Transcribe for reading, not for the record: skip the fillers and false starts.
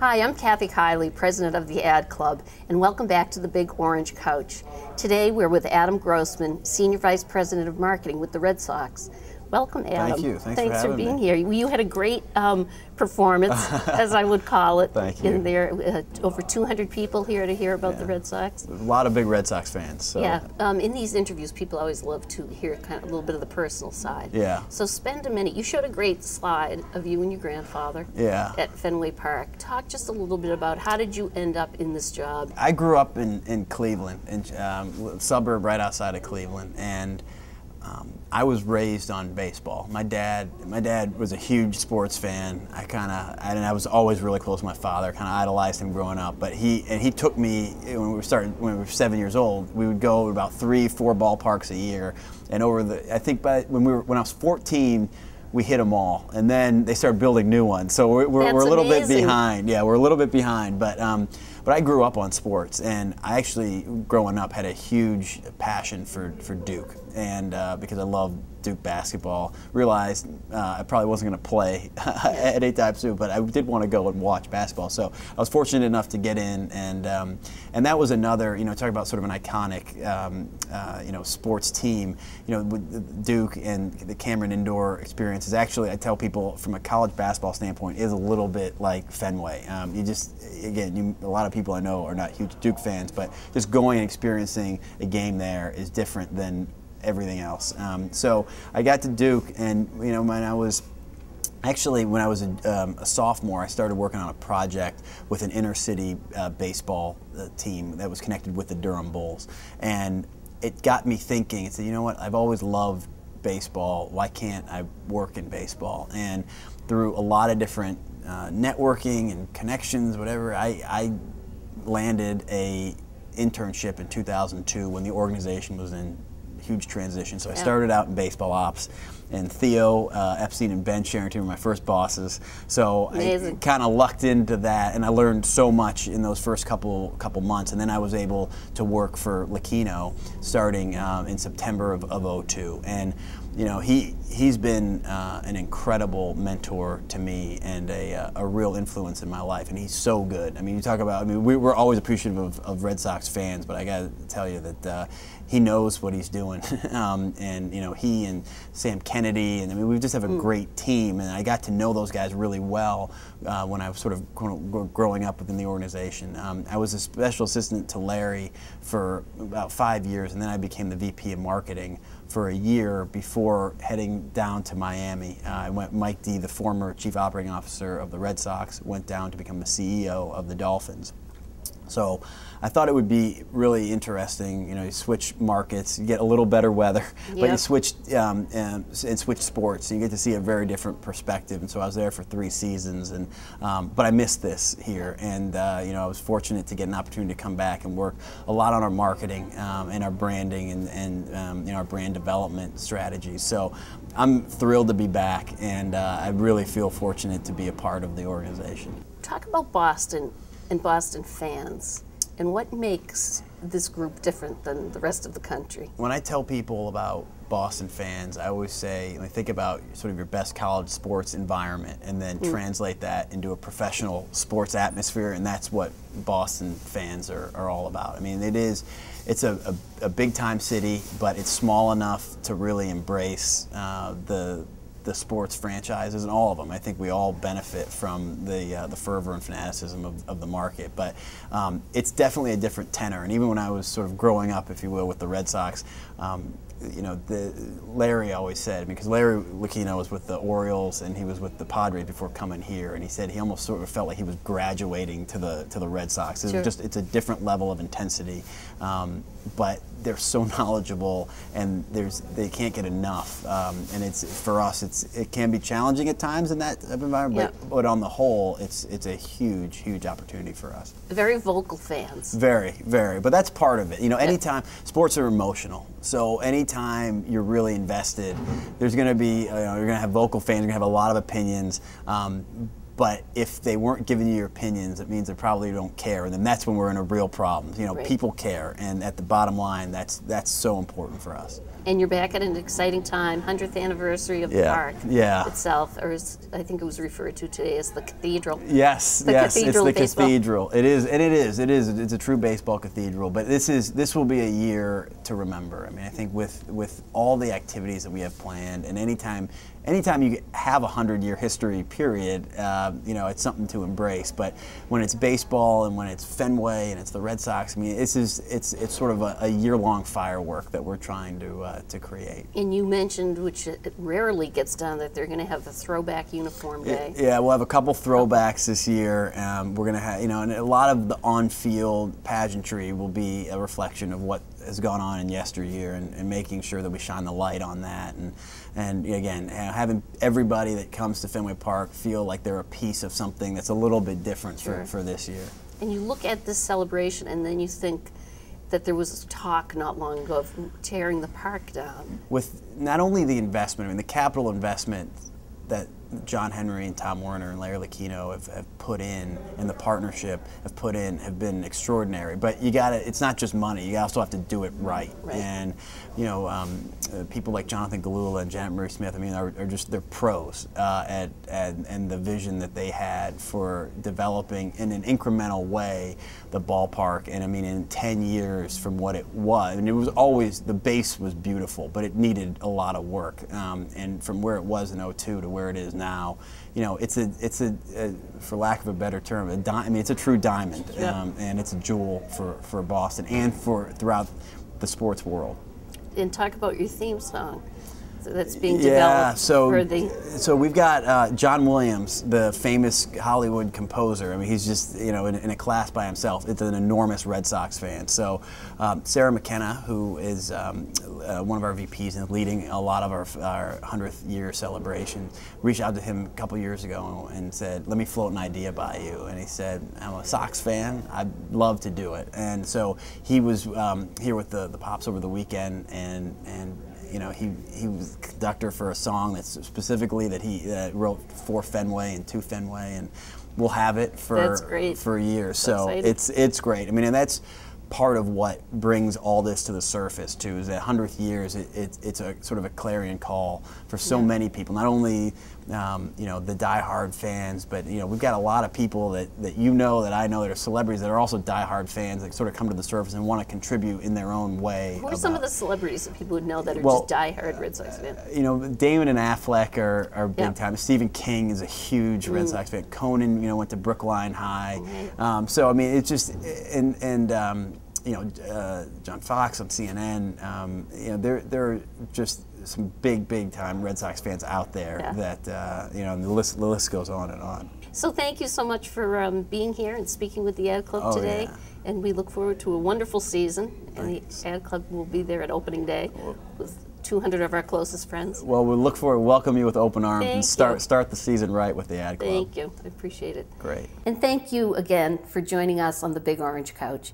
Hi, I'm Kathy Kiely, President of the Ad Club, and welcome back to the Big Orange Couch. Today we're with Adam Grossman, Senior Vice President of Marketing with the Red Sox. Welcome, Adam. Thank you. Thanks for being me. here. You had a great performance, as I would call it. Thank you. In there, over 200 people here to hear about the Red Sox. There's a lot of big Red Sox fans. So. Yeah. In these interviews, people always love to hear kind of a little bit of the personal side. Yeah. So spend a minute. You showed a great slide of you and your grandfather. Yeah. At Fenway Park. Talk just a little bit about how did you end up in this job? I grew up in Cleveland, in a suburb right outside of Cleveland, and I was raised on baseball. My dad was a huge sports fan. I was always really close to my father. Kind of idolized him growing up. But he took me when we were 7 years old. We would go to about 3-4 ballparks a year, and when I was 14. We hit them all, and then they started building new ones. So we're a little bit behind. Yeah, we're a little bit behind, but I grew up on sports, and I actually, growing up, had a huge passion for Duke, and because I loved Duke basketball, realized I probably wasn't going to play at anytime soon, but I did want to go and watch basketball. So I was fortunate enough to get in, and that was another, talk about sort of an iconic, sports team. With Duke and the Cameron Indoor experience is actually, I tell people from a college basketball standpoint, is a little bit like Fenway. A lot of people I know are not huge Duke fans, but just going and experiencing a game there is different than everything else. So I got to Duke, and when I was a sophomore, I started working on a project with an inner city baseball team that was connected with the Durham Bulls, and it got me thinking. It said, you know what? I've always loved baseball. Why can't I work in baseball? And through a lot of different networking and connections, whatever, I landed a internship in 2002 when the organization was in huge transition. So I started out in baseball ops, and Theo Epstein and Ben Sherrington were my first bosses. So I kind of lucked into that, and I learned so much in those first couple months. And then I was able to work for L'Aquino starting in September of 02. And he's been an incredible mentor to me and a real influence in my life, and he's so good. I mean, you talk about, we're always appreciative of Red Sox fans, but I got to tell you that he knows what he's doing. And he and Sam Kennedy, and we just have a great team, and I got to know those guys really well when I was sort of growing up within the organization. I was a special assistant to Larry for about 5 years, and then I became the VP of marketing for a year before heading down to Miami. Mike D, the former chief operating officer of the Red Sox, went down to become the CEO of the Dolphins. So I thought it would be really interesting. You switch markets, you get a little better weather, but you switch and switch sports, so you get to see a very different perspective. And so I was there for 3 seasons, and but I missed this here, and I was fortunate to get an opportunity to come back and work a lot on our marketing and our branding and our brand development strategies. So I'm thrilled to be back, and I really feel fortunate to be a part of the organization. Talk about Boston and Boston fans, and what makes this group different than the rest of the country? When I tell people about Boston fans, I always say, think about sort of your best college sports environment, and then translate that into a professional sports atmosphere, and that's what Boston fans are all about. It's a big time city, but it's small enough to really embrace the sports franchises, and all of them. I think we all benefit from the fervor and fanaticism of the market, but it's definitely a different tenor. And even when I was sort of growing up, if you will, with the Red Sox, Larry always said, because Larry L'Aquino was with the Orioles and he was with the Padres before coming here, and he said he almost sort of felt like he was graduating to the Red Sox. It's a different level of intensity, but they're so knowledgeable, and they can't get enough. And for us, it can be challenging at times in that environment, but on the whole, it's a huge opportunity for us. Very vocal fans. Very, very. But that's part of it. Anytime sports are emotional, so anytime you're really invested, there's going to be you're going to have vocal fans. You're going to have a lot of opinions. But if they weren't giving you your opinions, it means they probably don't care, and then that's when we're in a real problem. You know, Right. people care, and at the bottom line, that's so important for us. And you're back at an exciting time, 100th anniversary of the Yeah. park Yeah. itself, or I think it was referred to today as the cathedral. Yes, Cathedral it's of the baseball. cathedral. It is, and it's a true baseball cathedral. But this will be a year to remember. I mean, I think with all the activities that we have planned, and anytime you have a 100-year history period, you know, it's something to embrace. But when it's baseball and when it's Fenway and it's the Red Sox, I mean, it's sort of a year-long firework that we're trying to create. And you mentioned, which it rarely gets done, that they're going to have the Throwback Uniform Day. Yeah, we'll have a couple throwbacks this year. We're going to have, you know, and a lot of the on-field pageantry will be a reflection of what has gone on in yesteryear, and making sure that we shine the light on that, and again, having everybody that comes to Fenway Park feel like they're a piece of something that's a little bit different for this year. And you look at this celebration, and then you think that there was talk not long ago of tearing the park down. With not only the investment, I mean, the capital investment that John Henry and Tom Werner and Larry Lucchino have put in, and the partnership have been extraordinary. But it's not just money, you also have to do it right. And, you know, people like Jonathan Galula and Janet Marie Smith, I mean, they're pros and the vision that they had for developing in an incremental way the ballpark. And I mean, in 10 years from what it was, and it was always, the base was beautiful, but it needed a lot of work. And from where it was in '02 to where it is now, you know, it's a for lack of a better term, I mean, it's a true diamond, and it's a jewel for Boston and throughout the sports world. And talk about your theme song that's being developed. So we've got John Williams, the famous Hollywood composer. I mean, he's just, you know, in a class by himself. It's an enormous Red Sox fan. So Sarah McKenna, who is one of our VPs and leading a lot of our 100th year celebration, reached out to him a couple years ago and said, "Let me float an idea by you." And he said, "I'm a Sox fan. I'd love to do it." And so he was here with the Pops over the weekend, and you know, he was conductor for a song that's specifically that he wrote for Fenway and to Fenway, and we'll have it for years. So it's great. I mean, and that's part of what brings all this to the surface too, is that 100th years, it's a sort of a clarion call for so many people, not only you know, the diehard fans, but you know, we've got a lot of people that you know, that I know, that are celebrities that are also diehard fans that sort of come to the surface and want to contribute in their own way. Who are some of the celebrities that people would know that are just diehard Red Sox fans? You know, Damon and Affleck are big time. Stephen King is a huge Red Sox fan. Conan, you know, went to Brookline High. So I mean, it's just you know, John Fox on CNN. You know, there are just some big time Red Sox fans out there that you know, and the list goes on and on. So thank you so much for being here and speaking with the Ad Club today. And we look forward to a wonderful season. And the Ad Club will be there at opening day with 200 of our closest friends. Well, we look forward to welcome you with open arms and start the season right with the Ad Club. Thank you. I appreciate it. Great. And thank you again for joining us on the Big Orange Couch.